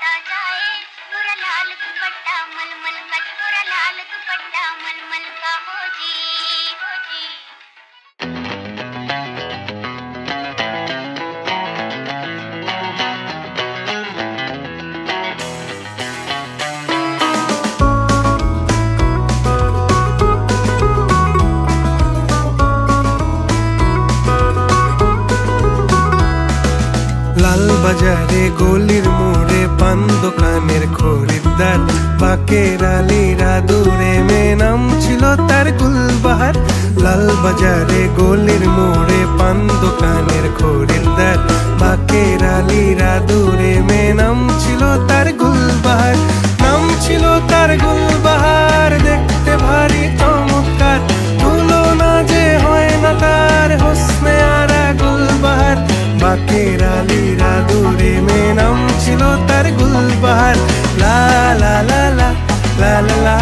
बढ़ता जाए, पूरा लाल दुपट्टा मलमल का, पूरा लाल दुपट्टा मलमल का हो जी, हो जी। লাল বাজারে গলির মোড়ে পান দোকানের খরিদ্দার, বাকের আলীরা দূরে মেয়ে নাম ছিল তার গুলবাহার। লাল বাজারে গলির মোড়ে পান দোকানের খরিদ্দার, বাকের আলীরা দূরে মেয়ে নাম ছিল তার গুলবাহার। নাম ছিল তার গুলবাহার, দেখতে ভারী চমৎকার, তুলনা যে হয় না তার হোসনে আরা গুলবাহার। বাকের আলীরা দূরে মেয়ে নাম ছিল তার গুলবাহার। লা লা লা লা লা লা লা